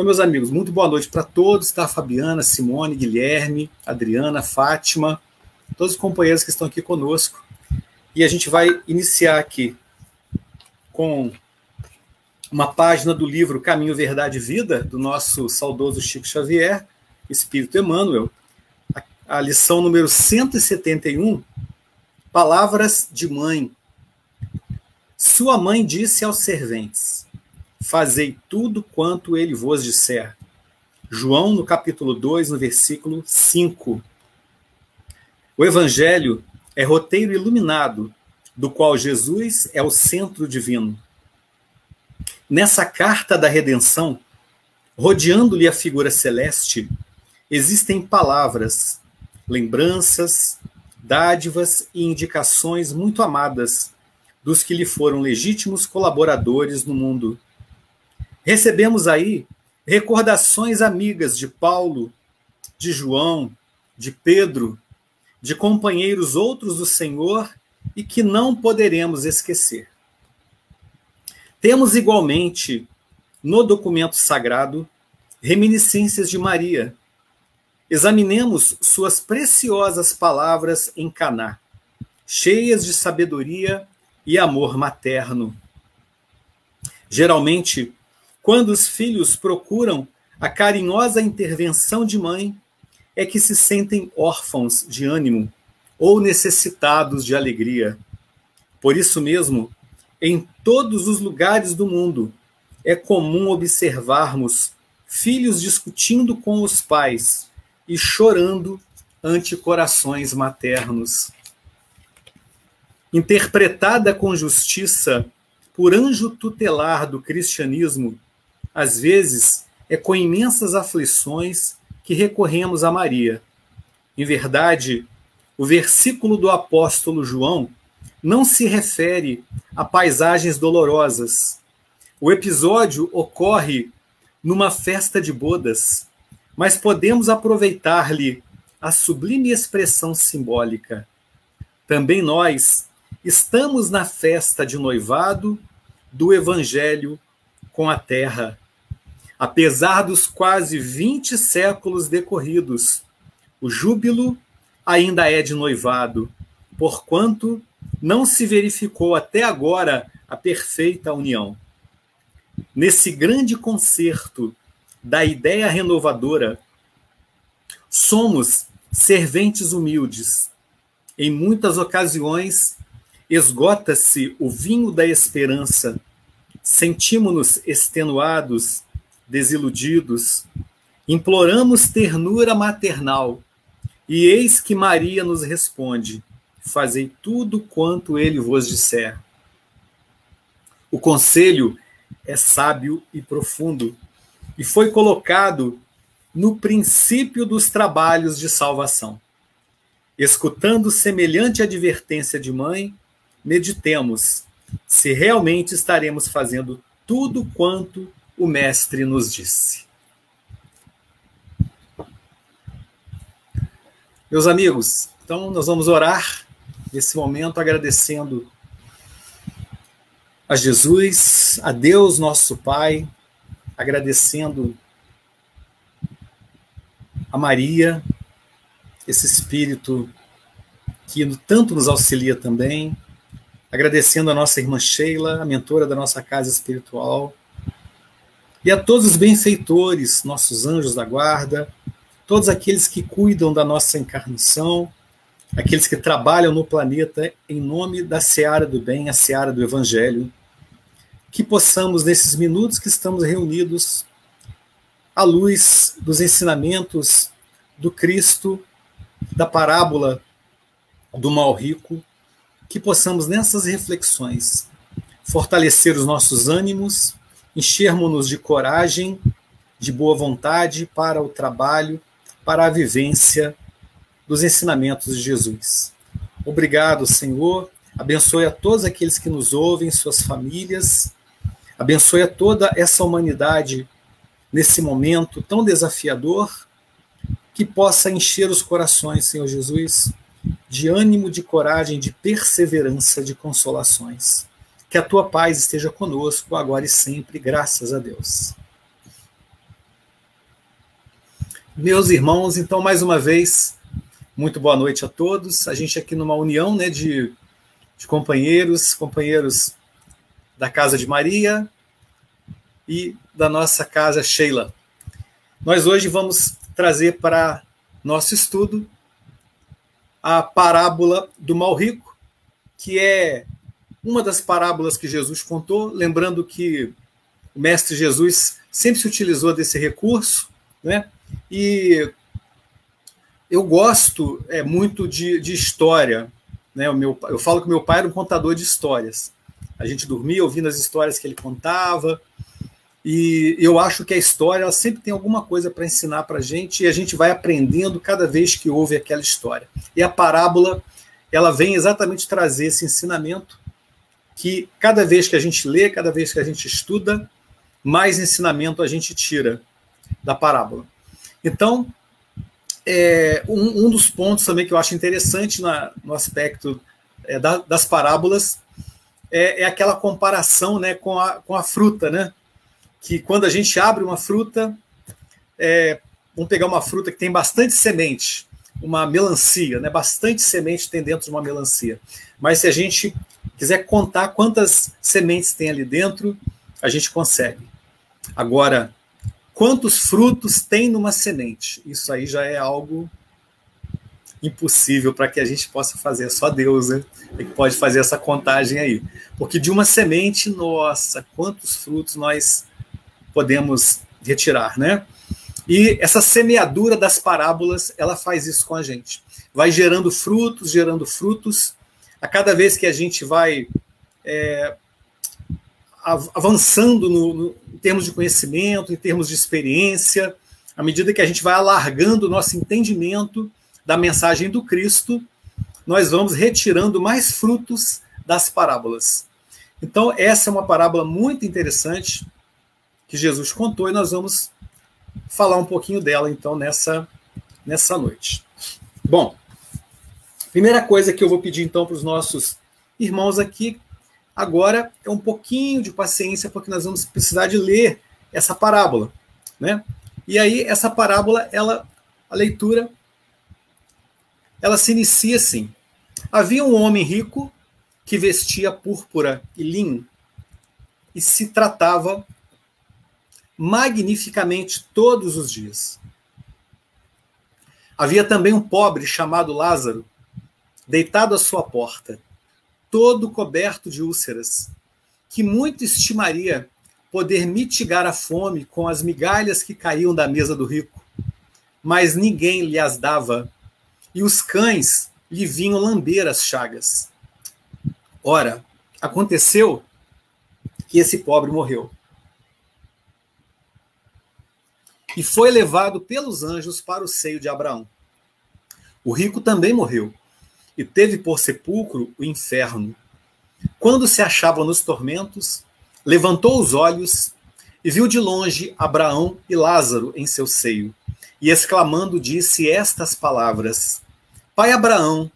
Então, meus amigos, muito boa noite para todos, tá? Fabiana, Simone, Guilherme, Adriana, Fátima, todos os companheiros que estão aqui conosco. E a gente vai iniciar aqui com uma página do livro Caminho, Verdade e Vida, do nosso saudoso Chico Xavier, Espírito Emmanuel, a lição número 171, Palavras de Mãe. Sua mãe disse aos serventes: fazei tudo quanto ele vos disser. João, no capítulo 2, no versículo 5. O Evangelho é roteiro iluminado, do qual Jesus é o centro divino. Nessa carta da redenção, rodeando-lhe a figura celeste, existem palavras, lembranças, dádivas e indicações muito amadas dos que lhe foram legítimos colaboradores no mundo. Recebemos aí recordações amigas de Paulo, de João, de Pedro, de companheiros outros do Senhor e que não poderemos esquecer. Temos igualmente, no documento sagrado, reminiscências de Maria. Examinemos suas preciosas palavras em Caná, cheias de sabedoria e amor materno. Geralmente, quando os filhos procuram a carinhosa intervenção de mãe, é que se sentem órfãos de ânimo ou necessitados de alegria. Por isso mesmo, em todos os lugares do mundo, é comum observarmos filhos discutindo com os pais e chorando ante corações maternos. Interpretada com justiça por anjo tutelar do cristianismo, às vezes é com imensas aflições que recorremos a Maria. Em verdade, o versículo do apóstolo João não se refere a paisagens dolorosas. O episódio ocorre numa festa de bodas, mas podemos aproveitar-lhe a sublime expressão simbólica. Também nós estamos na festa de noivado do Evangelho com a terra. Apesar dos quase 20 séculos decorridos, o júbilo ainda é de noivado, porquanto não se verificou até agora a perfeita união. Nesse grande concerto da ideia renovadora, somos serventes humildes. Em muitas ocasiões, esgota-se o vinho da esperança, sentimos-nos extenuados, desiludidos, imploramos ternura maternal, e eis que Maria nos responde: fazei tudo quanto ele vos disser. O conselho é sábio e profundo, e foi colocado no princípio dos trabalhos de salvação. Escutando semelhante advertência de mãe, meditemos se realmente estaremos fazendo tudo quanto o Mestre nos disse. Meus amigos, então nós vamos orar nesse momento agradecendo a Jesus, a Deus nosso Pai, agradecendo a Maria, esse Espírito que tanto nos auxilia também, agradecendo a nossa irmã Sheila, a mentora da nossa casa espiritual, e a todos os benfeitores, nossos anjos da guarda, todos aqueles que cuidam da nossa encarnação, aqueles que trabalham no planeta em nome da seara do bem, a seara do Evangelho, que possamos, nesses minutos que estamos reunidos, à luz dos ensinamentos do Cristo, da parábola do mal rico, que possamos, nessas reflexões, fortalecer os nossos ânimos, enchermos-nos de coragem, de boa vontade para o trabalho, para a vivência dos ensinamentos de Jesus. Obrigado, Senhor. Abençoe a todos aqueles que nos ouvem, suas famílias. Abençoe a toda essa humanidade nesse momento tão desafiador, que possa encher os corações, Senhor Jesus, de ânimo, de coragem, de perseverança, de consolações. Que a tua paz esteja conosco, agora e sempre, graças a Deus. Meus irmãos, então, mais uma vez, muito boa noite a todos. A gente aqui numa união, né, de companheiros da Casa de Maria e da nossa Casa Sheila. Nós hoje vamos trazer para nosso estudo a parábola do mal rico, que é uma das parábolas que Jesus contou, lembrando que o Mestre Jesus sempre se utilizou desse recurso, né? E eu gosto muito de história, né? Eu falo que meu pai era um contador de histórias. A gente dormia ouvindo as histórias que ele contava, e eu acho que a história ela sempre tem alguma coisa para ensinar para a gente, e a gente vai aprendendo cada vez que ouve aquela história. E a parábola ela vem exatamente trazer esse ensinamento, que cada vez que a gente lê, cada vez que a gente estuda, mais ensinamento a gente tira da parábola. Então, um dos pontos também que eu acho interessante no aspecto das parábolas é aquela comparação, né, com a fruta, né? Que quando a gente abre uma fruta, vamos pegar uma fruta que tem bastante semente, uma melancia, né? Bastante semente tem dentro de uma melancia. Mas se a gente quiser contar quantas sementes tem ali dentro, a gente consegue. Agora, quantos frutos tem numa semente? Isso aí já é algo impossível para que a gente possa fazer. Só Deus, né, que pode fazer essa contagem aí. Porque de uma semente, nossa, quantos frutos nós podemos retirar, né? E essa semeadura das parábolas, ela faz isso com a gente. Vai gerando frutos. A cada vez que a gente vai avançando em termos de conhecimento, em termos de experiência, à medida que a gente vai alargando o nosso entendimento da mensagem do Cristo, nós vamos retirando mais frutos das parábolas. Então, essa é uma parábola muito interessante que Jesus contou, e nós vamos falar um pouquinho dela, então, nessa noite. Bom, primeira coisa que eu vou pedir, então, para os nossos irmãos aqui, agora é um pouquinho de paciência, porque nós vamos precisar de ler essa parábola, né? E aí, essa parábola, a leitura, ela se inicia assim. Havia um homem rico que vestia púrpura e linho e se tratava magnificamente todos os dias. Havia também um pobre chamado Lázaro, deitado à sua porta, todo coberto de úlceras, que muito estimaria poder mitigar a fome com as migalhas que caíam da mesa do rico, mas ninguém lhe as dava, e os cães lhe vinham lamber as chagas. Ora, aconteceu que esse pobre morreu, e foi levado pelos anjos para o seio de Abraão. O rico também morreu, e teve por sepulcro o inferno. Quando se achava nos tormentos, levantou os olhos e viu de longe Abraão e Lázaro em seu seio, e exclamando disse estas palavras: Pai Abraão,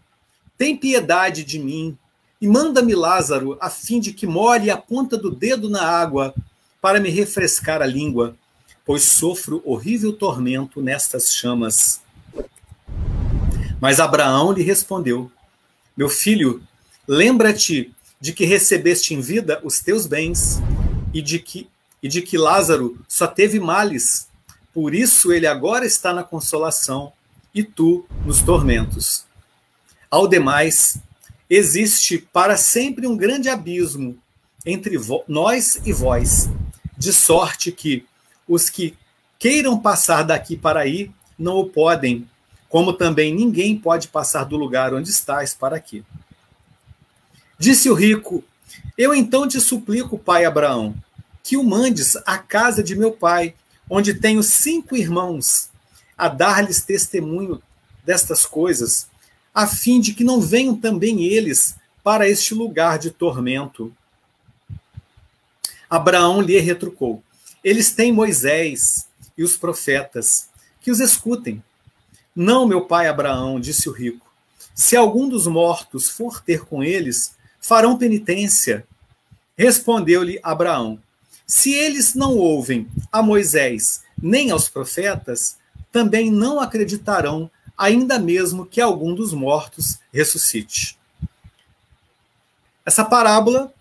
tem piedade de mim, e manda-me Lázaro, a fim de que molhe a ponta do dedo na água, para me refrescar a língua, pois sofro horrível tormento nestas chamas. Mas Abraão lhe respondeu: Meu filho, lembra-te de que recebeste em vida os teus bens, e de que Lázaro só teve males, por isso ele agora está na consolação, e tu nos tormentos. Ao demais, existe para sempre um grande abismo entre nós e vós, de sorte que os que queiram passar daqui para aí não o podem, como também ninguém pode passar do lugar onde estás para aqui. Disse o rico: Eu então te suplico, pai Abraão, que o mandes à casa de meu pai, onde tenho 5 irmãos, a dar-lhes testemunho destas coisas, a fim de que não venham também eles para este lugar de tormento. Abraão lhe retrucou: Eles têm Moisés e os profetas, que os escutem. Não, meu pai Abraão, disse o rico, se algum dos mortos for ter com eles, farão penitência. Respondeu-lhe Abraão: Se eles não ouvem a Moisés nem aos profetas, também não acreditarão, ainda mesmo que algum dos mortos ressuscite. Essa parábola,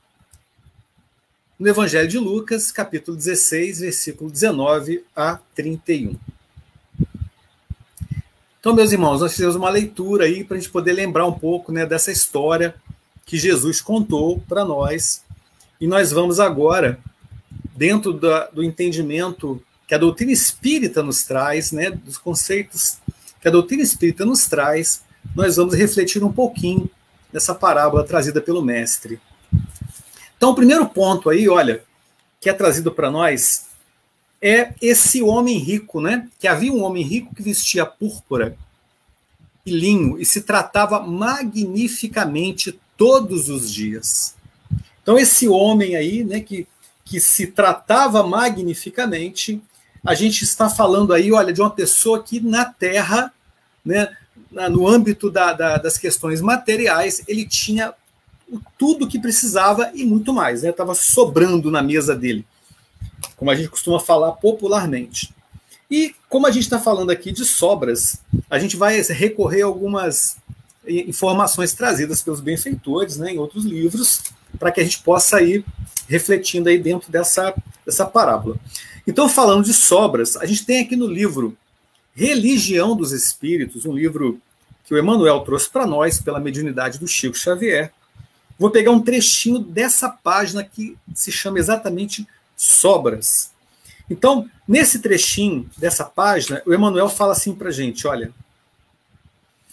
no Evangelho de Lucas, capítulo 16, versículo 19 a 31. Então, meus irmãos, nós fizemos uma leitura aí para a gente poder lembrar um pouco, né, dessa história que Jesus contou para nós. E nós vamos agora, dentro do entendimento que a doutrina espírita nos traz, né, dos conceitos que a doutrina espírita nos traz, nós vamos refletir um pouquinho nessa parábola trazida pelo mestre. Então, o primeiro ponto aí, olha, que é trazido para nós, é esse homem rico, né? Que havia um homem rico que vestia púrpura e linho e se tratava magnificamente todos os dias. Então, esse homem aí, né, que se tratava magnificamente, a gente está falando aí, olha, de uma pessoa que na Terra, né, no âmbito das questões materiais, ele tinha tudo que precisava e muito mais, né? Estava sobrando na mesa dele, como a gente costuma falar popularmente. E como a gente está falando aqui de sobras, a gente vai recorrer a algumas informações trazidas pelos benfeitores, né, em outros livros, para que a gente possa ir refletindo aí dentro dessa parábola. Então, falando de sobras, a gente tem aqui no livro Religião dos Espíritos, um livro que o Emmanuel trouxe para nós pela mediunidade do Chico Xavier. Vou pegar um trechinho dessa página que se chama exatamente Sobras. Então, nesse trechinho dessa página, o Emmanuel fala assim para a gente, olha,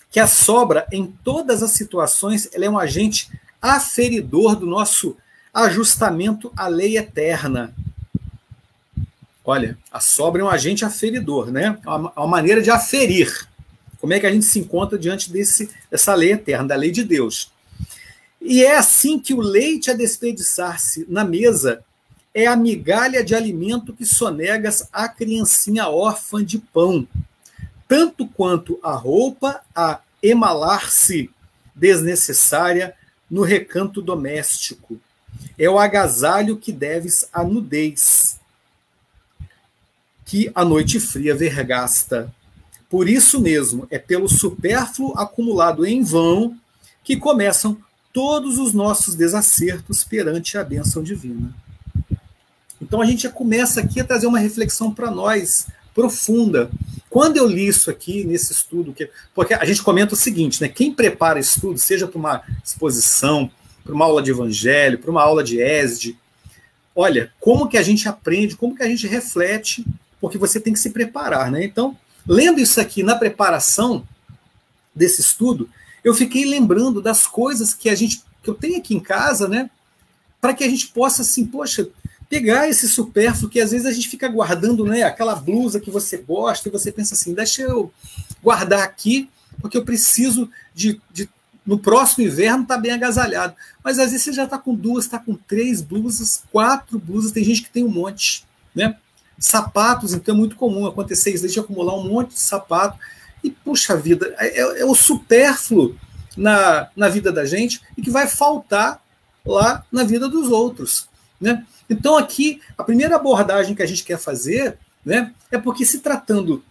que a sobra, em todas as situações, ela é um agente aferidor do nosso ajustamento à lei eterna. Olha, a sobra é um agente aferidor, né? É uma maneira de aferir. Como é que a gente se encontra diante dessa lei eterna, da lei de Deus. E é assim que o leite a desperdiçar-se na mesa é a migalha de alimento que sonegas à criancinha órfã de pão, tanto quanto a roupa a emalar-se desnecessária no recanto doméstico. É o agasalho que deves à nudez, que a noite fria vergasta. Por isso mesmo, é pelo supérfluo acumulado em vão que começam todos os nossos desacertos perante a bênção divina. Então a gente já começa aqui a trazer uma reflexão para nós, profunda. Quando eu li isso aqui, nesse estudo, porque a gente comenta o seguinte, né? Quem prepara estudo, seja para uma exposição, para uma aula de evangelho, para uma aula de ESD, olha, como que a gente aprende, como que a gente reflete, porque você tem que se preparar, né? Então, lendo isso aqui na preparação desse estudo, eu fiquei lembrando das coisas que eu tenho aqui em casa, né? Para que a gente possa, assim, poxa, pegar esse supérfluo que às vezes a gente fica guardando, né? Aquela blusa que você gosta e você pensa assim, deixa eu guardar aqui, porque eu preciso no próximo inverno estar bem agasalhado. Mas às vezes você já está com 2, está com 3 blusas, 4 blusas, tem gente que tem um monte, né? Sapatos, então é muito comum acontecer isso, de acumular um monte de sapato. E, puxa vida, é o supérfluo na vida da gente e que vai faltar lá na vida dos outros, né? Então, aqui, a primeira abordagem que a gente quer fazer, né, é porque se tratando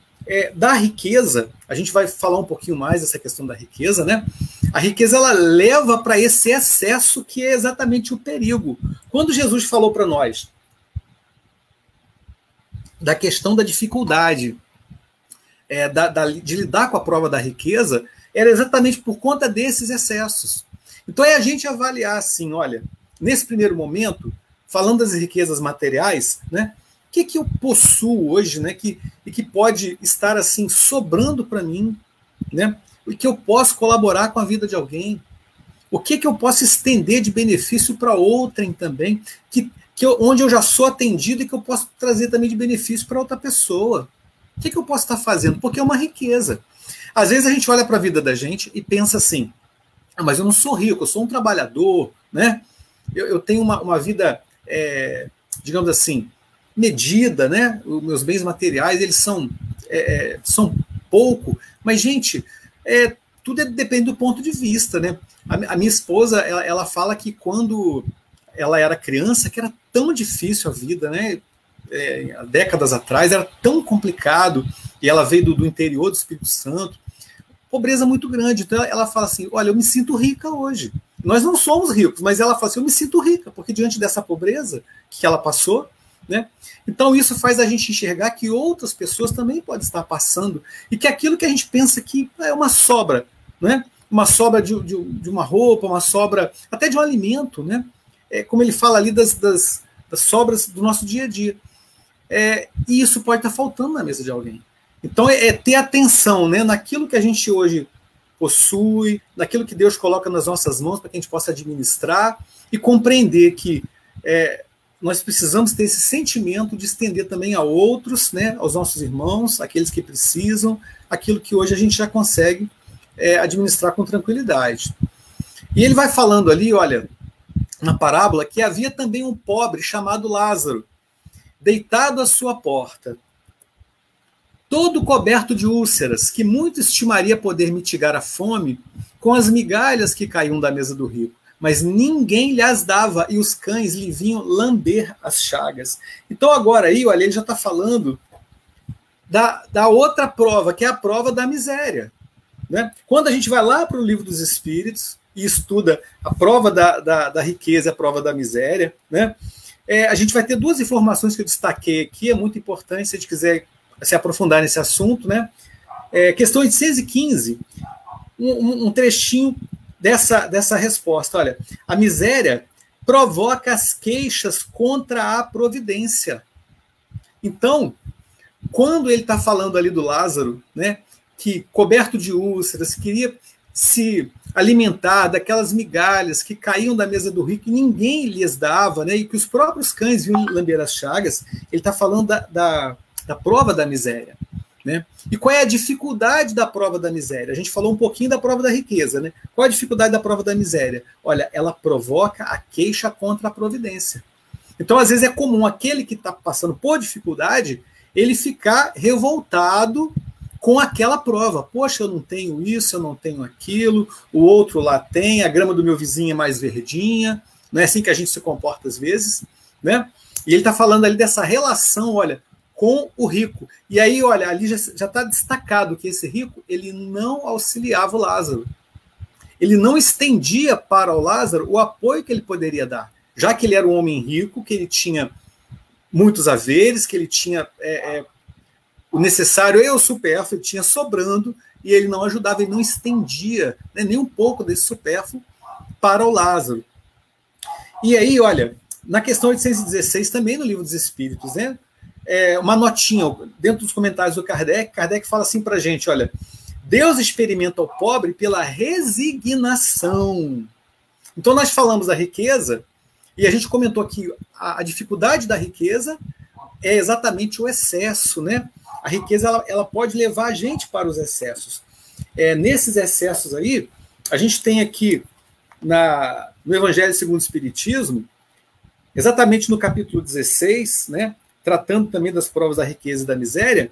da riqueza, a gente vai falar um pouquinho mais dessa questão da riqueza, né? A riqueza, ela leva para esse excesso que é exatamente o perigo. Quando Jesus falou para nós da questão da dificuldade, de lidar com a prova da riqueza, era exatamente por conta desses excessos. Então é a gente avaliar assim, olha, nesse primeiro momento, falando das riquezas materiais, né, o que eu possuo hoje, né, e que pode estar assim sobrando para mim, né, e que eu posso colaborar com a vida de alguém, o que eu posso estender de benefício para outrem também, onde eu já sou atendido e que eu posso trazer também de benefício para outra pessoa. O que eu posso estar fazendo? Porque é uma riqueza. Às vezes a gente olha para a vida da gente e pensa assim, mas eu não sou rico, eu sou um trabalhador, né? Eu tenho uma vida, digamos assim, medida, né? Os meus bens materiais, eles são pouco, mas, gente, tudo depende do ponto de vista, né? A minha esposa, ela fala que quando ela era criança, que era tão difícil a vida, né? Há décadas atrás, era tão complicado, e ela veio do interior do Espírito Santo, pobreza muito grande. Então ela fala assim, olha, eu me sinto rica hoje. Nós não somos ricos, mas ela fala assim, eu me sinto rica, porque diante dessa pobreza que ela passou, né? Então isso faz a gente enxergar que outras pessoas também podem estar passando, e que aquilo que a gente pensa que é uma sobra, né? Uma sobra de uma roupa, uma sobra até de um alimento, né? Como ele fala ali das sobras do nosso dia a dia. E isso pode estar faltando na mesa de alguém. Então ter atenção, né, naquilo que a gente hoje possui, naquilo que Deus coloca nas nossas mãos para que a gente possa administrar e compreender que nós precisamos ter esse sentimento de estender também a outros, né, aos nossos irmãos, aqueles que precisam, aquilo que hoje a gente já consegue administrar com tranquilidade. E ele vai falando ali, olha, na parábola, que havia também um pobre chamado Lázaro, deitado à sua porta, todo coberto de úlceras, que muito estimaria poder mitigar a fome com as migalhas que caíam da mesa do rico, mas ninguém lhes dava, e os cães lhe vinham lamber as chagas. Então agora aí, olha, ele já está falando da outra prova, que é a prova da miséria, né? Quando a gente vai lá para o Livro dos Espíritos e estuda a prova da riqueza, a prova da miséria, né? A gente vai ter duas informações que eu destaquei aqui, é muito importante se a gente quiser se aprofundar nesse assunto, né? Questão 815, um trechinho dessa resposta. Olha, a miséria provoca as queixas contra a providência. Então, quando ele está falando ali do Lázaro, né, que coberto de úlceras, queria se alimentar daquelas migalhas que caíam da mesa do rico e ninguém lhes dava, né, e que os próprios cães vinham lamber as chagas, ele está falando da prova da miséria, né? E qual é a dificuldade da prova da miséria? A gente falou um pouquinho da prova da riqueza, né? Qual é a dificuldade da prova da miséria? Olha, ela provoca a queixa contra a providência. Então, às vezes, é comum aquele que está passando por dificuldade, ele ficar revoltado com aquela prova. Poxa, eu não tenho isso, eu não tenho aquilo, o outro lá tem, a grama do meu vizinho é mais verdinha. Não é assim que a gente se comporta às vezes, né? E ele está falando ali dessa relação, olha, com o rico. E aí, olha, ali já está destacado que esse rico, ele não auxiliava o Lázaro. Ele não estendia para o Lázaro o apoio que ele poderia dar, já que ele era um homem rico, que ele tinha muitos haveres, que ele tinha o necessário e o supérfluo, ele tinha sobrando, e ele não ajudava, ele não estendia, né, nem um pouco desse supérfluo para o Lázaro. E aí, olha, na questão 816, também no Livro dos Espíritos, né, uma notinha, dentro dos comentários do Kardec fala assim para a gente, olha, Deus experimenta o pobre pela resignação. Então nós falamos da riqueza, e a gente comentou aqui, a dificuldade da riqueza é exatamente o excesso, né? A riqueza ela pode levar a gente para os excessos. Nesses excessos aí, a gente tem aqui no Evangelho segundo o Espiritismo, exatamente no capítulo 16, né, tratando também das provas da riqueza e da miséria,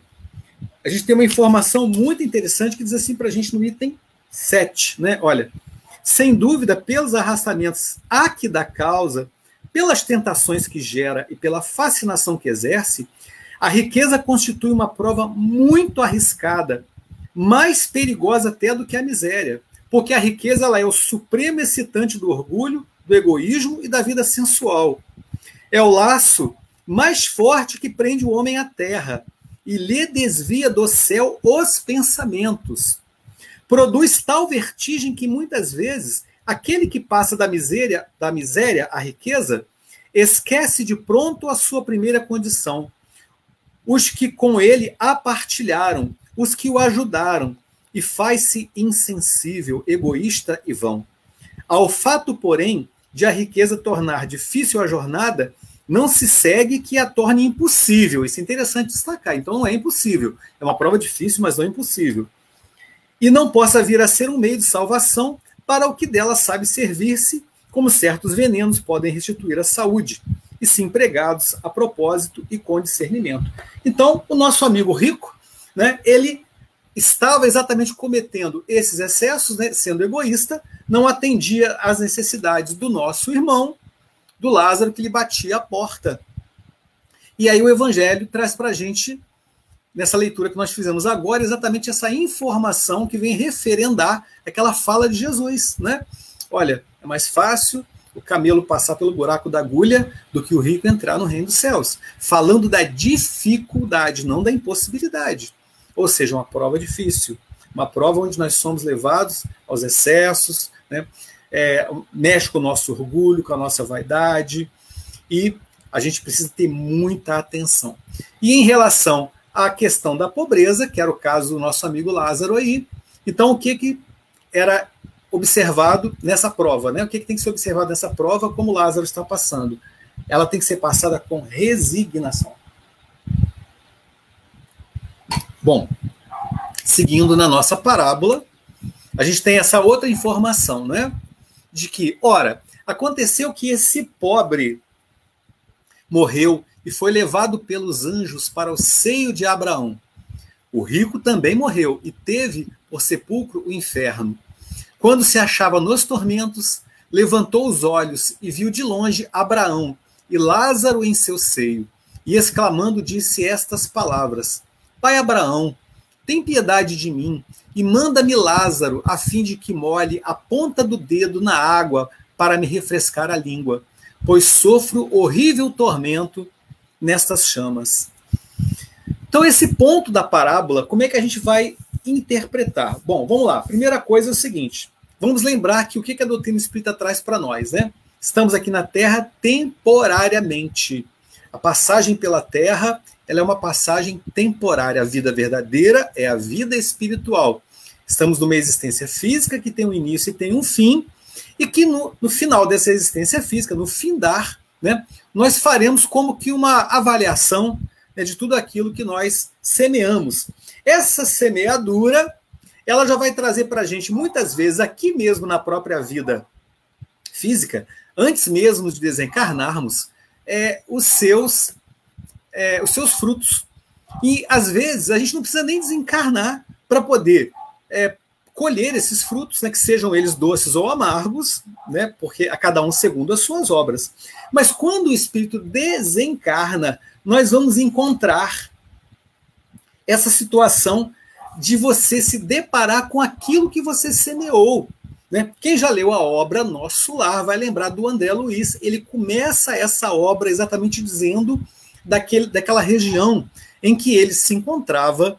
a gente tem uma informação muito interessante que diz assim para a gente no item 7, né? Olha, sem dúvida, pelos arrastamentos a que dá causa, pelas tentações que gera e pela fascinação que exerce, a riqueza constitui uma prova muito arriscada, mais perigosa até do que a miséria, porque a riqueza ela é o supremo excitante do orgulho, do egoísmo e da vida sensual. É o laço mais forte que prende o homem à terra e lhe desvia do céu os pensamentos. Produz tal vertigem que muitas vezes aquele que passa da miséria à riqueza esquece de pronto a sua primeira condição. Os que com ele a partilharam, os que o ajudaram, e faz-se insensível, egoísta e vão. Ao fato, porém, de a riqueza tornar difícil a jornada, não se segue que a torne impossível. Isso é interessante destacar. Então não é impossível. É uma prova difícil, mas não é impossível. E não possa vir a ser um meio de salvação para o que dela sabe servir-se, como certos venenos podem restituir a saúde, e se empregados a propósito e com discernimento. Então, o nosso amigo rico, né, ele estava exatamente cometendo esses excessos, né, sendo egoísta, não atendia às necessidades do nosso irmão, do Lázaro, que lhe batia a porta. E aí o Evangelho traz para a gente, nessa leitura que nós fizemos agora, exatamente essa informação que vem referendar aquela fala de Jesus, né? Olha, é mais fácil o camelo passar pelo buraco da agulha do que o rico entrar no reino dos céus. Falando da dificuldade, não da impossibilidade. Ou seja, uma prova difícil. Uma prova onde nós somos levados aos excessos, né? Mexe com o nosso orgulho, com a nossa vaidade, e a gente precisa ter muita atenção. E em relação à questão da pobreza, que era o caso do nosso amigo Lázaro aí, então o que era observado nessa prova, né? O que tem que ser observado nessa prova, como Lázaro está passando? Ela tem que ser passada com resignação. Bom, seguindo na nossa parábola, a gente tem essa outra informação, né? De que, ora, aconteceu que esse pobre morreu e foi levado pelos anjos para o seio de Abraão. O rico também morreu e teve por sepulcro o inferno. Quando se achava nos tormentos, levantou os olhos e viu de longe Abraão e Lázaro em seu seio, e exclamando disse estas palavras: Pai Abraão, tem piedade de mim e manda-me Lázaro, a fim de que molhe a ponta do dedo na água para me refrescar a língua, pois sofro horrível tormento nestas chamas. Então, esse ponto da parábola, como é que a gente vai interpretar? Bom, vamos lá. Primeira coisa é o seguinte, vamos lembrar que o que a doutrina espírita traz para nós, né? Estamos aqui na Terra temporariamente. A passagem pela Terra, ela é uma passagem temporária. A vida verdadeira é a vida espiritual. Estamos numa existência física que tem um início e tem um fim, e que no final dessa existência física, no findar, né, nós faremos como que uma avaliação, né, de tudo aquilo que nós semeamos. Essa semeadura, ela já vai trazer para a gente, muitas vezes, aqui mesmo na própria vida física, antes mesmo de desencarnarmos, os seus frutos. E, às vezes, a gente não precisa nem desencarnar para poder colher esses frutos, né, que sejam eles doces ou amargos, né, porque a cada um segundo as suas obras. Mas quando o espírito desencarna, nós vamos encontrar essa situação de você se deparar com aquilo que você semeou, né? Quem já leu a obra Nosso Lar vai lembrar do André Luiz. Ele começa essa obra exatamente dizendo daquela região em que ele se encontrava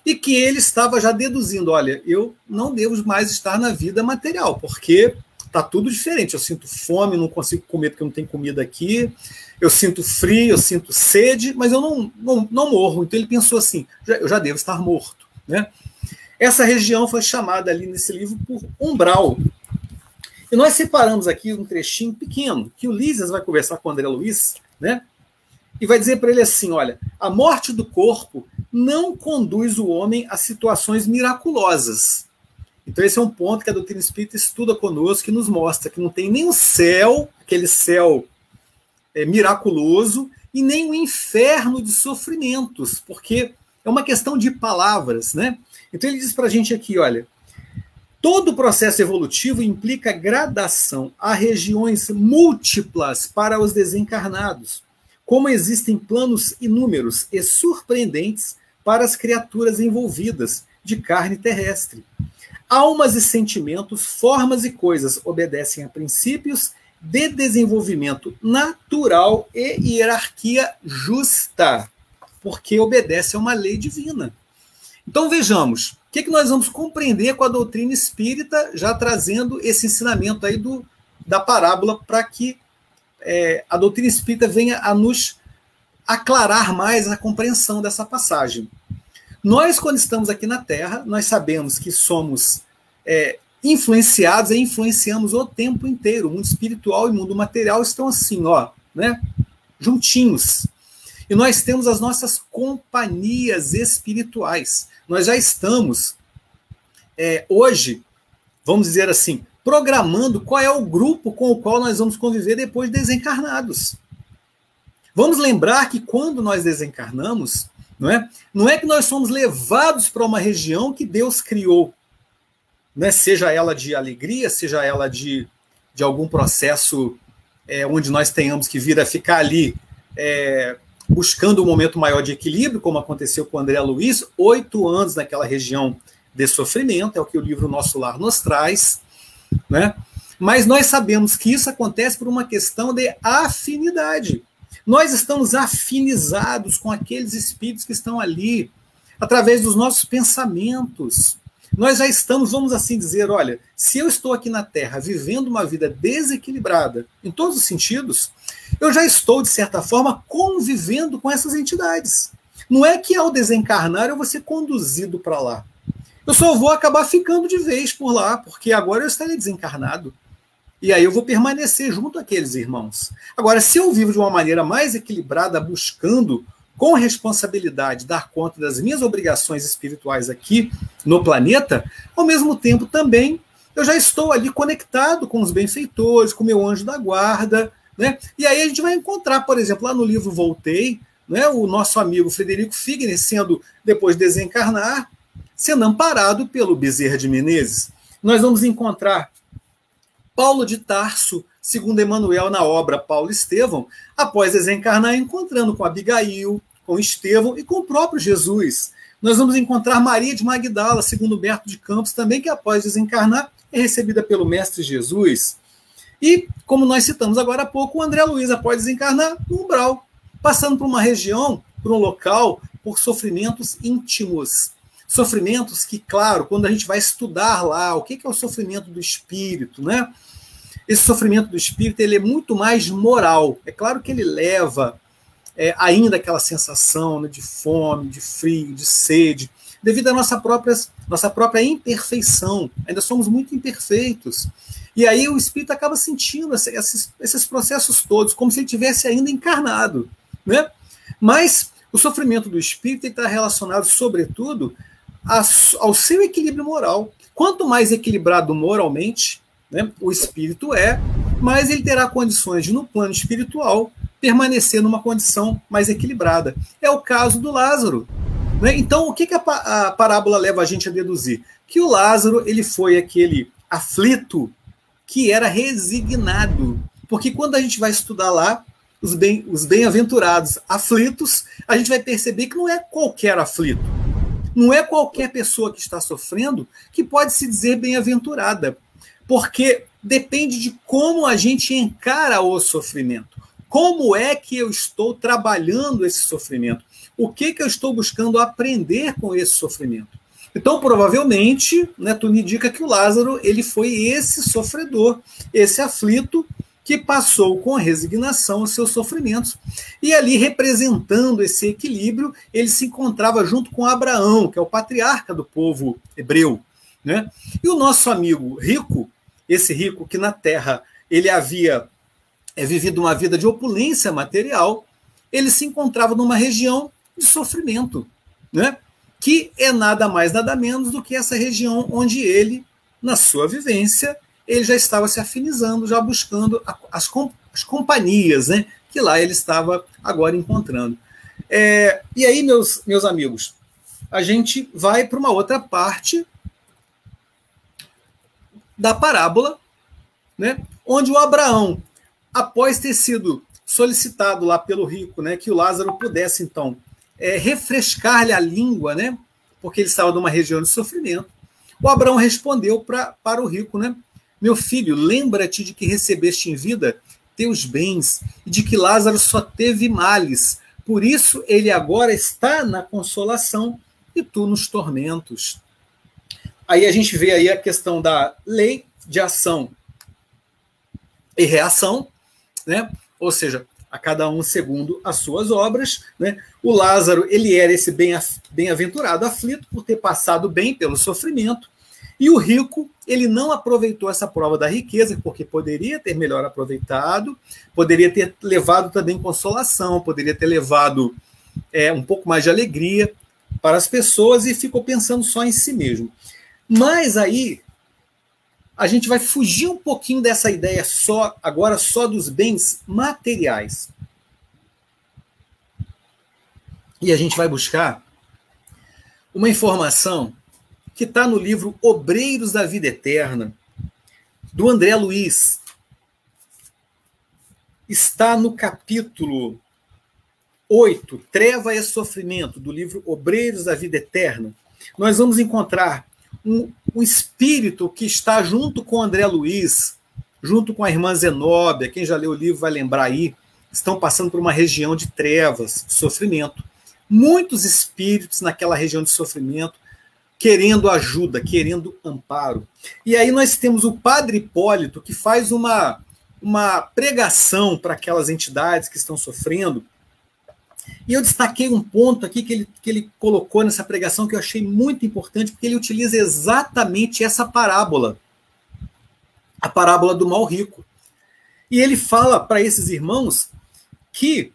e que ele estava já deduzindo, olha, eu não devo mais estar na vida material, porque está tudo diferente. Eu sinto fome, não consigo comer porque não tem comida aqui, eu sinto frio, eu sinto sede, mas eu não morro. Então ele pensou assim, eu já devo estar morto, né? Essa região foi chamada ali nesse livro por umbral. E nós separamos aqui um trechinho pequeno, que o Lísias vai conversar com o André Luiz, né? E vai dizer para ele assim, olha, a morte do corpo não conduz o homem a situações miraculosas. Então esse é um ponto que a doutrina espírita estuda conosco, que nos mostra que não tem nem o céu, aquele céu miraculoso, e nem o inferno de sofrimentos, porque é uma questão de palavras, né? Então ele diz para a gente aqui, olha, todo o processo evolutivo implica gradação a regiões múltiplas para os desencarnados, como existem planos inúmeros e surpreendentes para as criaturas envolvidas de carne terrestre. Almas e sentimentos, formas e coisas obedecem a princípios de desenvolvimento natural e hierarquia justa, porque obedece a uma lei divina. Então vejamos, o que nós vamos compreender com a doutrina espírita, já trazendo esse ensinamento aí da parábola, para que a doutrina espírita venha a nos aclarar mais a compreensão dessa passagem. Nós, quando estamos aqui na Terra, nós sabemos que somos influenciados e influenciamos o tempo inteiro. O mundo espiritual e o mundo material estão assim, ó, né, juntinhos. E nós temos as nossas companhias espirituais. Nós já estamos, hoje, vamos dizer assim, programando qual é o grupo com o qual nós vamos conviver depois de desencarnados. Vamos lembrar que quando nós desencarnamos, não é que nós somos levados para uma região que Deus criou, né? Seja ela de alegria, seja ela de algum processo onde nós tenhamos que vir a ficar ali buscando um momento maior de equilíbrio, como aconteceu com o André Luiz, 8 anos naquela região de sofrimento, é o que o livro Nosso Lar nos traz, né? Mas nós sabemos que isso acontece por uma questão de afinidade. Nós estamos afinizados com aqueles espíritos que estão ali, através dos nossos pensamentos. Nós já estamos, vamos assim dizer, olha, se eu estou aqui na Terra vivendo uma vida desequilibrada, em todos os sentidos, eu já estou, de certa forma, convivendo com essas entidades. Não é que ao desencarnar eu vou ser conduzido para lá. Eu só vou acabar ficando de vez por lá, porque agora eu estarei desencarnado. E aí eu vou permanecer junto àqueles irmãos. Agora, se eu vivo de uma maneira mais equilibrada, buscando com responsabilidade dar conta das minhas obrigações espirituais aqui no planeta, ao mesmo tempo também eu já estou ali conectado com os benfeitores, com o meu anjo da guarda, né? E aí a gente vai encontrar, por exemplo, lá no livro Voltei, né, o nosso amigo Frederico Figner, sendo, depois de desencarnar, sendo amparado pelo Bezerra de Menezes. Nós vamos encontrar Paulo de Tarso, segundo Emmanuel, na obra Paulo Estevão, após desencarnar, encontrando com Abigail, com Estevão e com o próprio Jesus. Nós vamos encontrar Maria de Magdala, segundo Humberto de Campos, também, que após desencarnar é recebida pelo Mestre Jesus. E, como nós citamos agora há pouco, o André Luiz, após desencarnar, no umbral, passando por uma região, por um local, por sofrimentos íntimos. Sofrimentos que, claro, quando a gente vai estudar lá o que é o sofrimento do espírito, né? Esse sofrimento do espírito, ele é muito mais moral. É claro que ele leva ainda aquela sensação, né, de fome, de frio, de sede, devido à nossa própria imperfeição. Ainda somos muito imperfeitos. E aí o espírito acaba sentindo esses processos todos, como se ele tivesse ainda encarnado, né? Mas o sofrimento do espírito está relacionado, sobretudo, ao seu equilíbrio moral. Quanto mais equilibrado moralmente, né, o espírito mais ele terá condições de, no plano espiritual, permanecer numa condição mais equilibrada. É o caso do Lázaro, né? Então, o que a parábola leva a gente a deduzir? Que o Lázaro, ele foi aquele aflito que era resignado. Porque quando a gente vai estudar lá os bem-aventurados aflitos, a gente vai perceber que não é qualquer aflito. Não é qualquer pessoa que está sofrendo que pode se dizer bem-aventurada. Porque depende de como a gente encara o sofrimento. Como é que eu estou trabalhando esse sofrimento? O que eu estou buscando aprender com esse sofrimento? Então, provavelmente, né, tu me indica que o Lázaro, ele foi esse sofredor, esse aflito, que passou com resignação os seus sofrimentos. E ali, representando esse equilíbrio, ele se encontrava junto com Abraão, que é o patriarca do povo hebreu, né? E o nosso amigo rico, esse rico que na terra ele havia vivido uma vida de opulência material, ele se encontrava numa região de sofrimento, né? Que é nada mais, nada menos do que essa região onde ele, na sua vivência, ele já estava se afinizando, já buscando as companhias, né, que lá ele estava agora encontrando. E aí, meus amigos, a gente vai para uma outra parte da parábola, né, onde o Abraão, após ter sido solicitado lá pelo rico, né, que o Lázaro pudesse, então, refrescar-lhe a língua, né, porque ele estava numa região de sofrimento, o Abraão respondeu para o rico, né, meu filho, lembra-te de que recebeste em vida teus bens e de que Lázaro só teve males. Por isso ele agora está na consolação e tu nos tormentos. Aí a gente vê aí a questão da lei de ação e reação, né? Ou seja, a cada um segundo as suas obras, né? O Lázaro, ele era esse bem-aventurado aflito por ter passado bem pelo sofrimento, e o rico, ele não aproveitou essa prova da riqueza, porque poderia ter melhor aproveitado, poderia ter levado também consolação, poderia ter levado um pouco mais de alegria para as pessoas, e ficou pensando só em si mesmo. Mas aí a gente vai fugir um pouquinho dessa ideia agora só dos bens materiais. E a gente vai buscar uma informação que está no livro Obreiros da Vida Eterna, do André Luiz. Está no capítulo 8, Treva e Sofrimento, do livro Obreiros da Vida Eterna, nós vamos encontrar um espírito que está junto com André Luiz, junto com a irmã Zenóbia, quem já leu o livro vai lembrar aí, estão passando por uma região de trevas, de sofrimento. Muitos espíritos naquela região de sofrimento, querendo ajuda, querendo amparo. E aí nós temos o Padre Hipólito, que faz uma pregação para aquelas entidades que estão sofrendo. E eu destaquei um ponto aqui que ele colocou nessa pregação que eu achei muito importante, porque ele utiliza exatamente essa parábola, a parábola do mal rico. E ele fala para esses irmãos que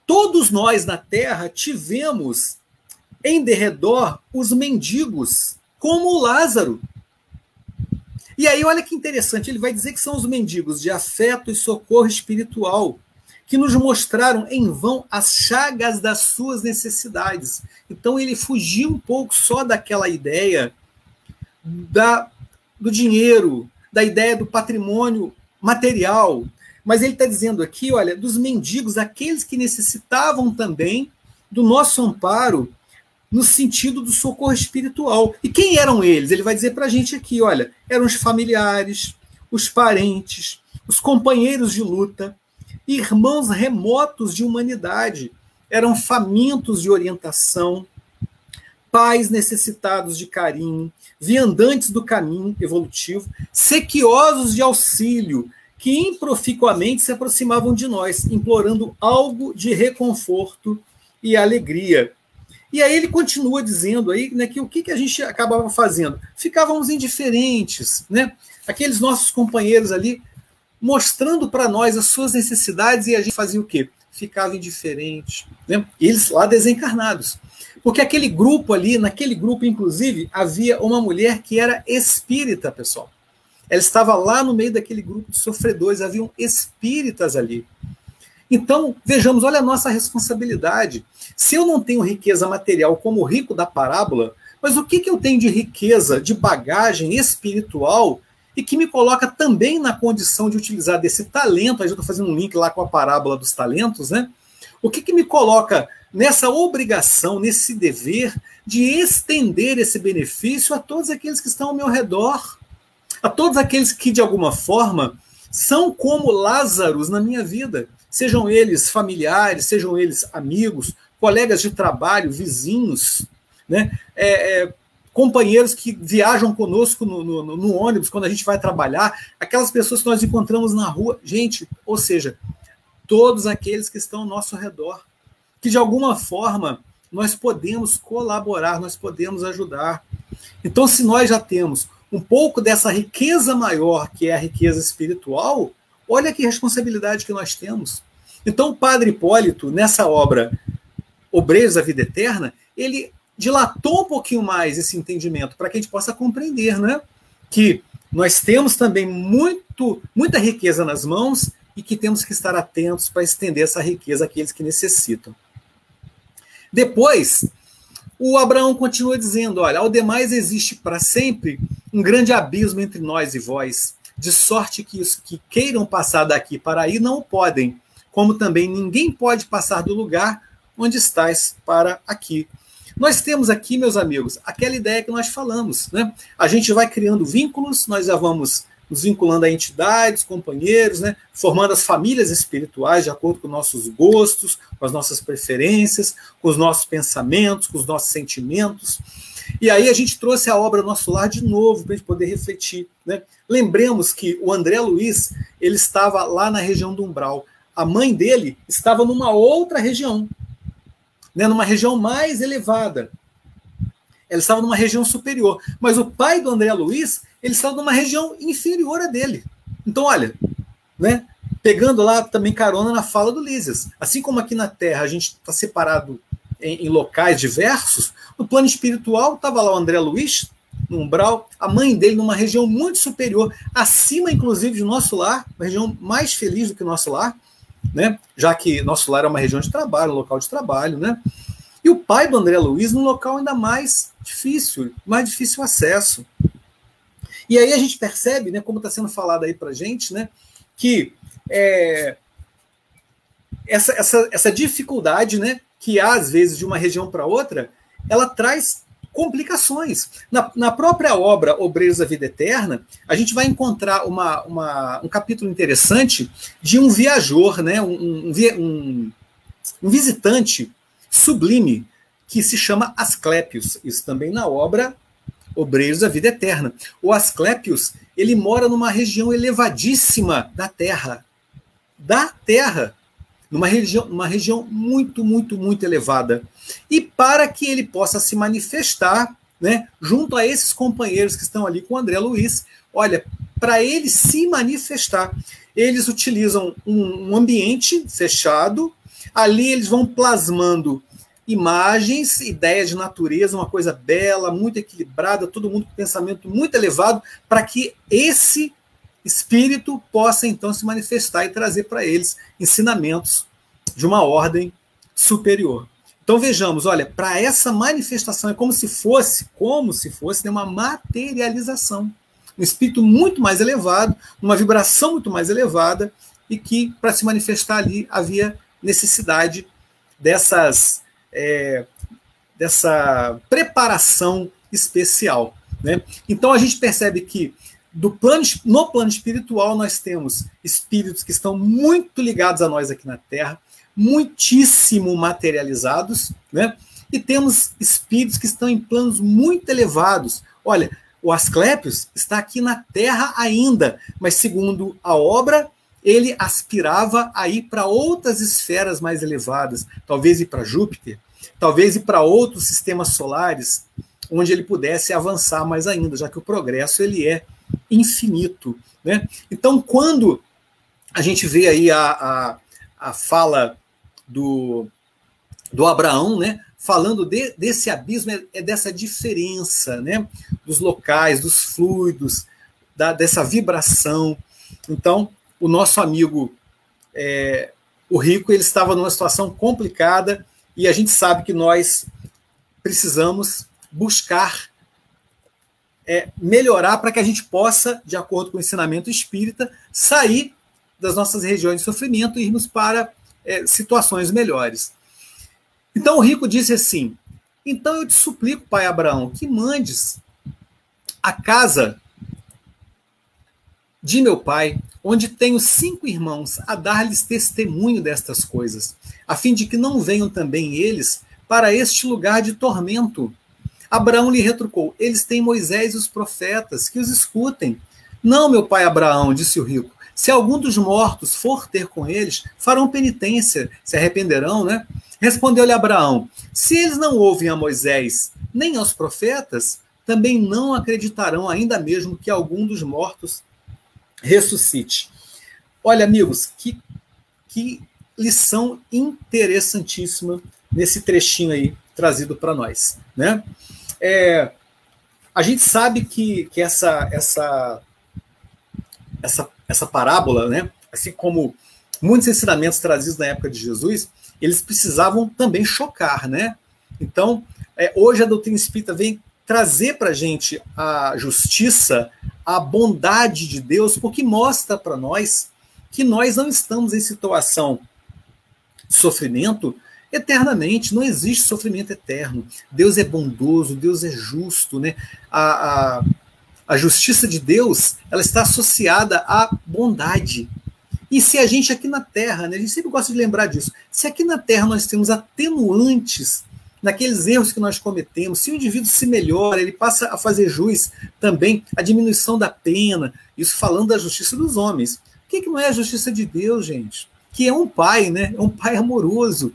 todos nós na Terra tivemos em derredor os mendigos, como o Lázaro. E aí olha que interessante, ele vai dizer que são os mendigos de afeto e socorro espiritual, que nos mostraram em vão as chagas das suas necessidades. Então ele fugiu um pouco só daquela ideia do dinheiro, da ideia do patrimônio material, mas ele está dizendo aqui, olha, dos mendigos, aqueles que necessitavam também do nosso amparo no sentido do socorro espiritual. E quem eram eles? Ele vai dizer para a gente aqui, olha, eram os familiares, os parentes, os companheiros de luta, irmãos remotos de humanidade, eram famintos de orientação, pais necessitados de carinho, viandantes do caminho evolutivo, sequiosos de auxílio, que improficuamente se aproximavam de nós, implorando algo de reconforto e alegria. E aí ele continua dizendo aí, né, que o que a gente acabava fazendo? Ficávamos indiferentes, né? Aqueles nossos companheiros ali mostrando para nós as suas necessidades e a gente fazia o quê? Ficava indiferente, né? Eles lá desencarnados. Porque aquele grupo ali, naquele grupo, inclusive, havia uma mulher que era espírita, pessoal. Ela estava lá no meio daquele grupo de sofredores, haviam espíritas ali. Então, vejamos, olha a nossa responsabilidade. Se eu não tenho riqueza material como o rico da parábola, mas o que eu tenho de riqueza, de bagagem espiritual e que me coloca também na condição de utilizar desse talento, aí eu estou fazendo um link lá com a parábola dos talentos, né? O que me coloca nessa obrigação, nesse dever de estender esse benefício a todos aqueles que estão ao meu redor, a todos aqueles que, de alguma forma, são como Lázaros na minha vida, sejam eles familiares, sejam eles amigos, colegas de trabalho, vizinhos, né? Companheiros que viajam conosco no ônibus quando a gente vai trabalhar, aquelas pessoas que nós encontramos na rua, gente, ou seja, todos aqueles que estão ao nosso redor, que de alguma forma nós podemos colaborar, nós podemos ajudar. Então, se nós já temos um pouco dessa riqueza maior, que é a riqueza espiritual, olha que responsabilidade que nós temos. Então, o Padre Hipólito, nessa obra Obreiros da Vida Eterna, ele dilatou um pouquinho mais esse entendimento, para que a gente possa compreender, né, que nós temos também muita riqueza nas mãos e que temos que estar atentos para estender essa riqueza àqueles que necessitam. Depois, o Abraão continua dizendo, olha, ao demais existe para sempre um grande abismo entre nós e vós, de sorte que os que queiram passar daqui para aí não podem, como também ninguém pode passar do lugar onde estais para aqui. Nós temos aqui, meus amigos, aquela ideia que nós falamos, né? A gente vai criando vínculos, nós já vamos nos vinculando a entidades, companheiros, né? Formando as famílias espirituais de acordo com nossos gostos, com as nossas preferências, com os nossos pensamentos, com os nossos sentimentos. E aí a gente trouxe a obra Nosso Lar de novo para a gente poder refletir, né? Lembremos que o André Luiz, ele estava lá na região do umbral. A mãe dele estava numa outra região, né? Numa região mais elevada. Ela estava numa região superior. Mas o pai do André Luiz, ele estava numa região inferior a dele. Então, olha, né? Pegando lá também carona na fala do Lísias. Assim como aqui na Terra a gente está separado em locais diversos, no plano espiritual estava lá o André Luiz, no umbral, a mãe dele numa região muito superior, acima inclusive de Nosso Lar, uma região mais feliz do que Nosso Lar, né? Já que Nosso Lar é uma região de trabalho, um local de trabalho, né? E o pai do André Luiz num local ainda mais difícil acesso. E aí a gente percebe, né, como está sendo falado aí para a gente, né, que essa dificuldade, né, que há, às vezes, de uma região para outra, ela traz complicações. Na própria obra Obreiros da Vida Eterna, a gente vai encontrar um capítulo interessante de um viajor, né, um visitante sublime, que se chama Asclépios. Isso também na obra Obreiros da Vida Eterna. O Asclépios, ele mora numa região elevadíssima da Terra. Numa região muito, muito, muito elevada. E para que ele possa se manifestar, né, junto a esses companheiros que estão ali com o André Luiz, olha, para ele se manifestar, eles utilizam um ambiente fechado, ali eles vão plasmando imagens, ideias de natureza, uma coisa bela, muito equilibrada, todo mundo com pensamento muito elevado, para que esse espírito possa então se manifestar e trazer para eles ensinamentos de uma ordem superior. Então vejamos, olha, para essa manifestação é como se fosse uma materialização, um espírito muito mais elevado, uma vibração muito mais elevada, e que para se manifestar ali havia necessidade dessa preparação especial, né? Então a gente percebe que no plano espiritual nós temos espíritos que estão muito ligados a nós aqui na Terra, muitíssimo materializados, né? E temos espíritos que estão em planos muito elevados. Olha, o Asclépios está aqui na Terra ainda, mas segundo a obra, ele aspirava a ir para outras esferas mais elevadas, talvez ir para Júpiter, talvez ir para outros sistemas solares, onde ele pudesse avançar mais ainda, já que o progresso ele é infinito, né? Então, quando a gente vê aí a fala do Abraão, né, falando desse abismo, dessa diferença, né, dos locais, dos fluidos, dessa vibração. Então, o nosso amigo, o Rico, ele estava numa situação complicada, e a gente sabe que nós precisamos buscar melhorar para que a gente possa, de acordo com o ensinamento espírita, sair das nossas regiões de sofrimento e irmos para situações melhores. Então o Rico disse assim: então eu te suplico, pai Abraão, que mandes a casa de meu pai, onde tenho 5 irmãos, a dar-lhes testemunho destas coisas, a fim de que não venham também eles para este lugar de tormento. Abraão lhe retrucou: eles têm Moisés e os profetas, que os escutem. Não, meu pai Abraão, disse o rico, se algum dos mortos for ter com eles, farão penitência, se arrependerão, né? Respondeu-lhe Abraão: se eles não ouvem a Moisés nem aos profetas, também não acreditarão, ainda mesmo que algum dos mortos ressuscite. Olha, amigos, que lição interessantíssima nesse trechinho aí trazido para nós, né? A gente sabe que essa parábola, né, assim como muitos ensinamentos trazidos na época de Jesus, eles precisavam também chocar, né? Então, hoje a doutrina espírita vem trazer para a gente a justiça, a bondade de Deus, porque mostra para nós que nós não estamos em situação de sofrimento eternamente, não existe sofrimento eterno. Deus é bondoso, Deus é justo, né? A justiça de Deus, ela está associada à bondade. E se a gente aqui na Terra, né, a gente sempre gosta de lembrar disso, se aqui na Terra nós temos atenuantes naqueles erros que nós cometemos, se o indivíduo se melhora, ele passa a fazer jus também à diminuição da pena, isso falando da justiça dos homens. O que não é a justiça de Deus, gente? Que é um pai, né? É um pai amoroso.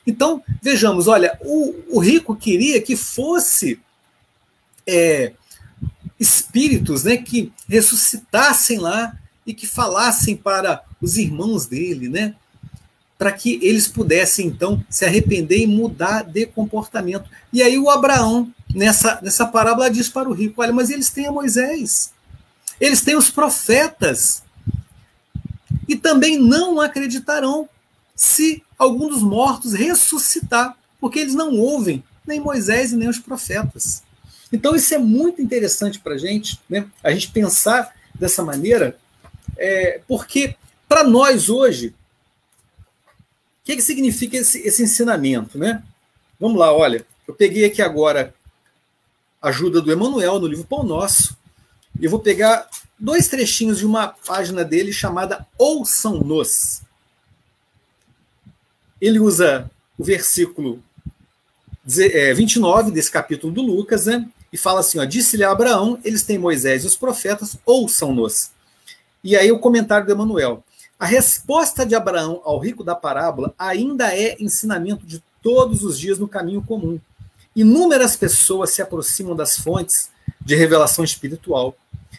Então, vejamos, olha, o rico queria que fosse espíritos, né, que ressuscitassem lá e que falassem para os irmãos dele, né, para que eles pudessem, então, se arrepender e mudar de comportamento. E aí o Abraão, nessa parábola, diz para o rico: olha, mas eles têm a Moisés, eles têm os profetas, e também não acreditarão se algum dos mortos ressuscitar, porque eles não ouvem nem Moisés e nem os profetas. Então isso é muito interessante para a gente, né? A gente pensar dessa maneira, porque para nós hoje, que significa esse ensinamento, né? Vamos lá, olha, eu peguei aqui agora a ajuda do Emmanuel no livro Pão Nosso, e eu vou pegar 2 trechinhos de uma página dele chamada Ouçam-nos. Ele usa o versículo 29 desse capítulo do Lucas, né? E fala assim, ó, disse-lhe a Abraão, eles têm Moisés e os profetas, ouçam-nos. E aí o comentário do Emmanuel. A resposta de Abraão ao rico da parábola ainda é ensinamento de todos os dias no caminho comum. Inúmeras pessoas se aproximam das fontes de revelação espiritual.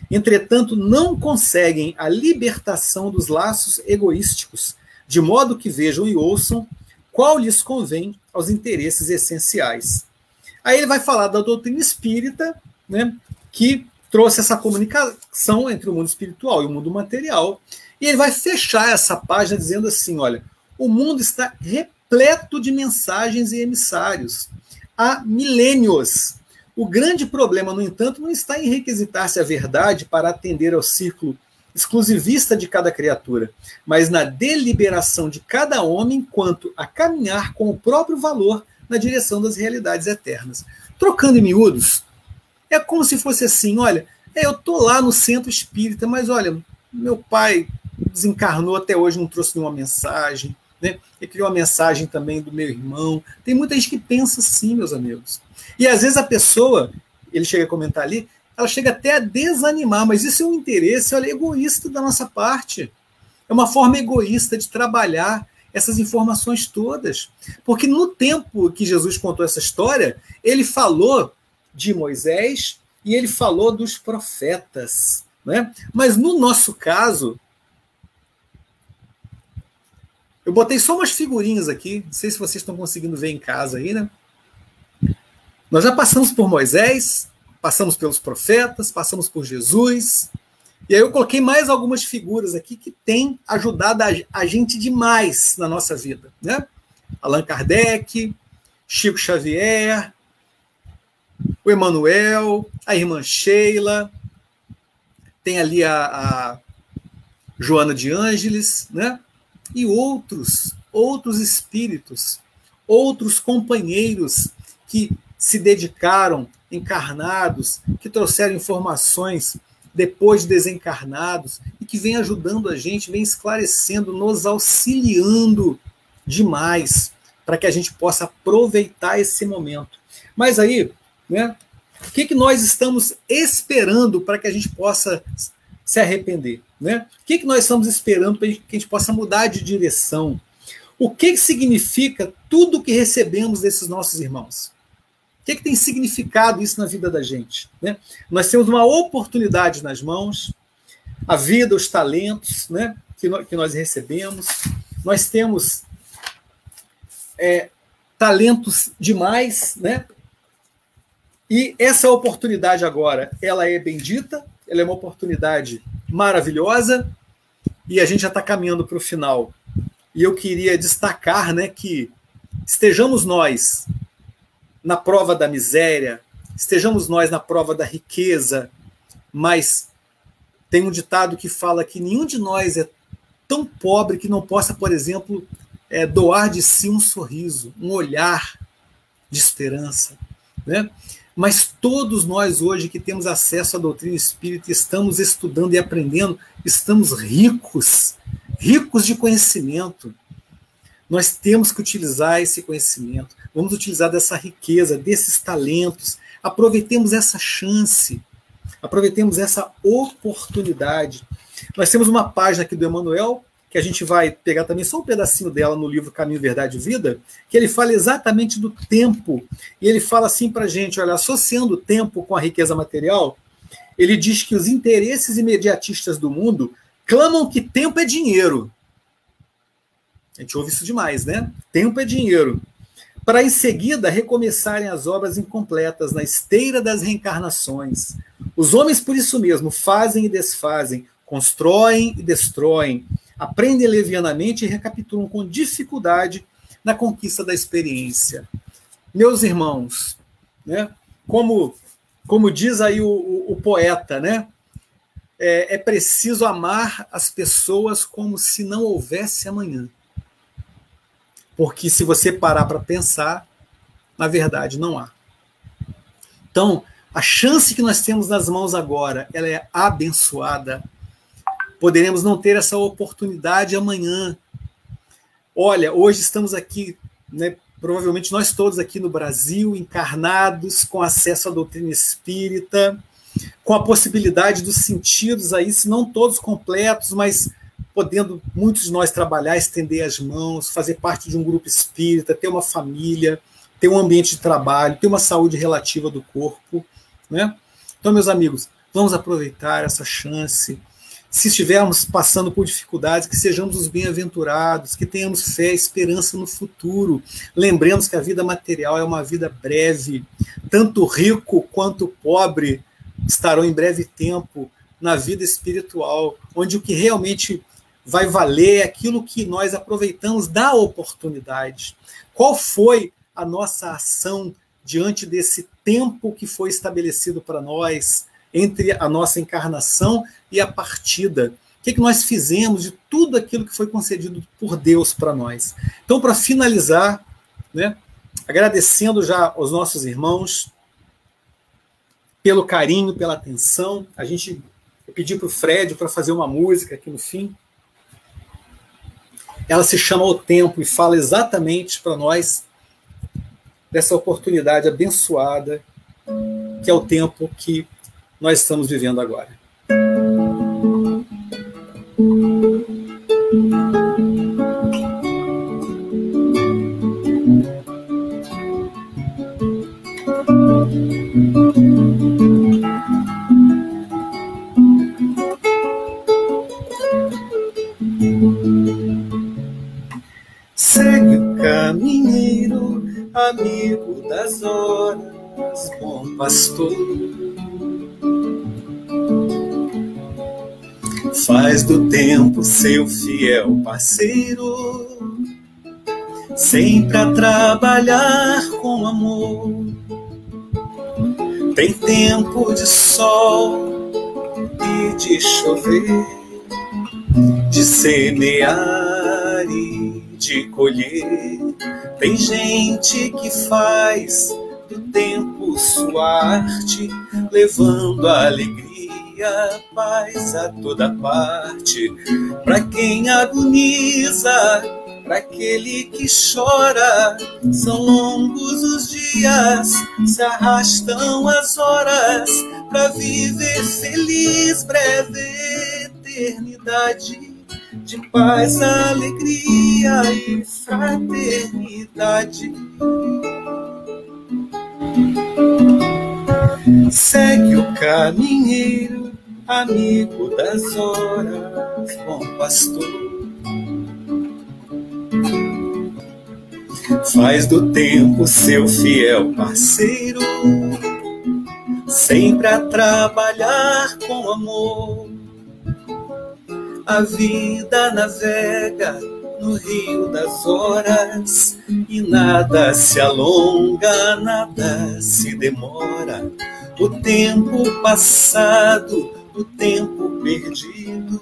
Entretanto, não conseguem a libertação dos laços egoísticos, de modo que vejam e ouçam qual lhes convém aos interesses essenciais. Aí ele vai falar da doutrina espírita, né, que trouxe essa comunicação entre o mundo espiritual e o mundo material, e ele vai fechar essa página dizendo assim, olha, o mundo está repleto de mensagens e emissários. Há milênios. O grande problema, no entanto, não está em requisitar-se a verdade para atender ao círculo exclusivista de cada criatura, mas na deliberação de cada homem quanto a caminhar com o próprio valor na direção das realidades eternas. Trocando em miúdos, é como se fosse assim, olha, eu estou lá no centro espírita, mas olha, meu pai desencarnou até hoje, não trouxe nenhuma mensagem, né? Eu queria uma mensagem também do meu irmão. Tem muita gente que pensa assim, meus amigos. E às vezes a pessoa, ele chega a comentar ali, ela chega até a desanimar, mas isso é um interesse, olha, egoísta da nossa parte. É uma forma egoísta de trabalhar essas informações todas. Porque no tempo que Jesus contou essa história, ele falou de Moisés e ele falou dos profetas, né? Mas no nosso caso, eu botei só umas figurinhas aqui, não sei se vocês estão conseguindo ver em casa aí, né? Nós já passamos por Moisés, passamos pelos profetas, passamos por Jesus, e aí eu coloquei mais algumas figuras aqui que têm ajudado a gente demais na nossa vida, né? Allan Kardec, Chico Xavier, o Emmanuel, a irmã Sheila, tem ali a Joana de Ângeles, né? E outros espíritos, outros companheiros que se dedicaram, encarnados, que trouxeram informações depois de desencarnados e que vem ajudando a gente, vem esclarecendo, nos auxiliando demais para que a gente possa aproveitar esse momento. Mas aí, né, o que nós estamos esperando para que a gente possa se arrepender? Né? O que nós estamos esperando para que a gente possa mudar de direção? O que significa tudo que recebemos desses nossos irmãos? O que tem significado isso na vida da gente? Né? Nós temos uma oportunidade nas mãos, a vida, os talentos, né, que nós recebemos. Nós temos talentos demais, né? E essa oportunidade agora, ela é bendita, ela é uma oportunidade maravilhosa, e a gente já está caminhando para o final. E eu queria destacar, né, que estejamos nós na prova da miséria, estejamos nós na prova da riqueza, mas tem um ditado que fala que nenhum de nós é tão pobre que não possa, por exemplo, doar de si um sorriso, um olhar de esperança, né? Mas todos nós hoje que temos acesso à doutrina espírita, estamos estudando e aprendendo, estamos ricos de conhecimento. Nós temos que utilizar esse conhecimento, vamos utilizar dessa riqueza, desses talentos, aproveitemos essa chance, aproveitemos essa oportunidade. Nós temos uma página aqui do Emmanuel, que a gente vai pegar também só um pedacinho dela no livro Caminho, Verdade e Vida, que ele fala exatamente do tempo, e ele fala assim para a gente, olha, associando o tempo com a riqueza material, ele diz que os interesses imediatistas do mundo clamam que tempo é dinheiro. A gente ouve isso demais, né? Tempo é dinheiro. Para em seguida recomeçarem as obras incompletas na esteira das reencarnações. Os homens, por isso mesmo, fazem e desfazem, constroem e destroem, aprendem levianamente e recapitulam com dificuldade na conquista da experiência. Meus irmãos, né? Como diz aí o poeta, né? É preciso amar as pessoas como se não houvesse amanhã. porque se você parar para pensar, na verdade não há. Então, a chance que nós temos nas mãos agora, ela é abençoada. Poderemos não ter essa oportunidade amanhã. Olha, hoje estamos aqui, né, provavelmente nós todos aqui no Brasil, encarnados, com acesso à doutrina espírita, com a possibilidade dos sentidos aí, se não todos completos, mas podendo muitos de nós trabalhar, estender as mãos, fazer parte de um grupo espírita, ter uma família, ter um ambiente de trabalho, ter uma saúde relativa do corpo, né? Então, meus amigos, vamos aproveitar essa chance. Se estivermos passando por dificuldades, que sejamos os bem-aventurados, que tenhamos fé e esperança no futuro. Lembremos que a vida material é uma vida breve. Tanto rico quanto pobre estarão em breve tempo na vida espiritual, onde o que realmente vai valer é aquilo que nós aproveitamos da oportunidade. Qual foi a nossa ação diante desse tempo que foi estabelecido para nós, entre a nossa encarnação e a partida? O que nós fizemos de tudo aquilo que foi concedido por Deus para nós? Então, para finalizar, né, agradecendo já aos nossos irmãos pelo carinho, pela atenção, eu pedi para o Fred para fazer uma música aqui no fim. Ela se chama O Tempo e fala exatamente para nós dessa oportunidade abençoada, que é o tempo que nós estamos vivendo agora. Segue o caminheiro, amigo das horas, bom pastor. Faz do tempo seu fiel parceiro, sempre a trabalhar com amor. Tem tempo de sol e de chover, de semear e de colher. Tem gente que faz do tempo sua arte, levando a alegria, paz a toda parte. Para quem agoniza, para aquele que chora, são longos os dias, se arrastam as horas, para viver feliz breve eternidade, de paz, alegria e fraternidade. Segue o caminheiro, amigo das horas, bom pastor. Faz do tempo seu fiel parceiro, sempre a trabalhar com amor. A vida navega no rio das horas, e nada se alonga, nada se demora. O tempo passado, o tempo perdido,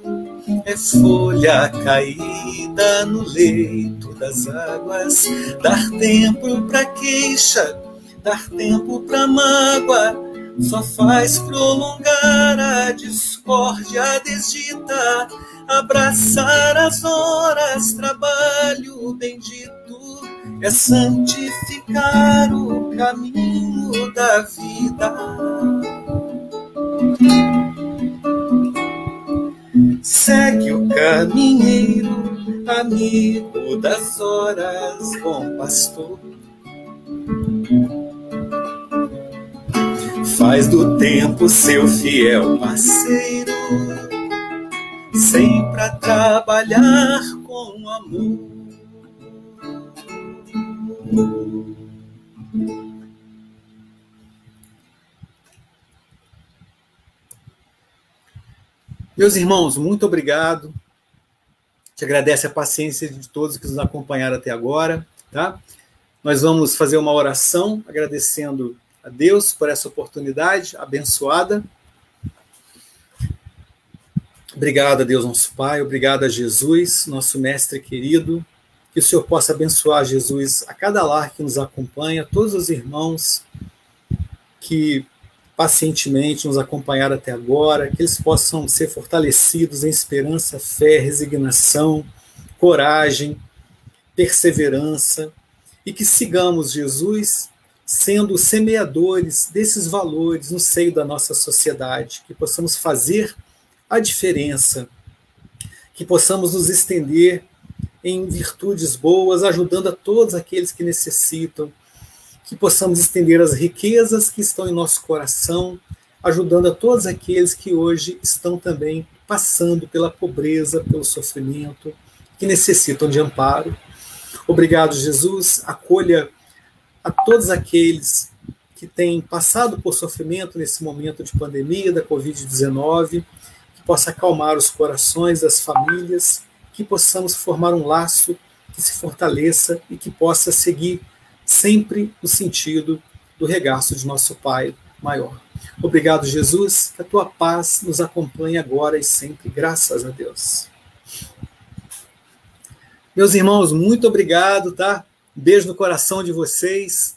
é folha caída no leito das águas. Dar tempo pra queixa, dar tempo pra mágoa, só faz prolongar a discórdia desdita. Abraçar as horas, trabalho bendito, é santificar o caminho da vida. Segue o caminheiro, amigo das horas, bom pastor. Faz do tempo seu fiel parceiro, sempre a trabalhar com amor. Meus irmãos, muito obrigado. Te agradece a paciência de todos que nos acompanharam até agora, tá? Nós vamos fazer uma oração agradecendo a Deus por essa oportunidade abençoada. Obrigado a Deus, nosso Pai, obrigado a Jesus, nosso mestre querido, Que o Senhor possa abençoar, Jesus, a cada lar que nos acompanha, todos os irmãos que pacientemente nos acompanharam até agora, que eles possam ser fortalecidos em esperança, fé, resignação, coragem, perseverança, e que sigamos, Jesus, sendo semeadores desses valores no seio da nossa sociedade, que possamos fazer a diferença, que possamos nos estender em virtudes boas, ajudando a todos aqueles que necessitam, que possamos estender as riquezas que estão em nosso coração, ajudando a todos aqueles que hoje estão também passando pela pobreza, pelo sofrimento, que necessitam de amparo. Obrigado, Jesus. Acolha a todos aqueles que têm passado por sofrimento nesse momento de pandemia da Covid-19, que possa acalmar os corações das famílias, que possamos formar um laço que se fortaleça e que possa seguir sempre no sentido do regaço de nosso Pai maior. Obrigado, Jesus, que a tua paz nos acompanhe agora e sempre, graças a Deus. Meus irmãos, muito obrigado, tá? Beijo no coração de vocês,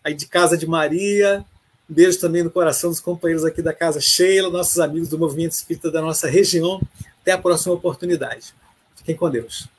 aí de Casa de Maria, beijo também no coração dos companheiros aqui da Casa Sheila, nossos amigos do Movimento Espírita da nossa região. Até a próxima oportunidade. Fiquem com Deus.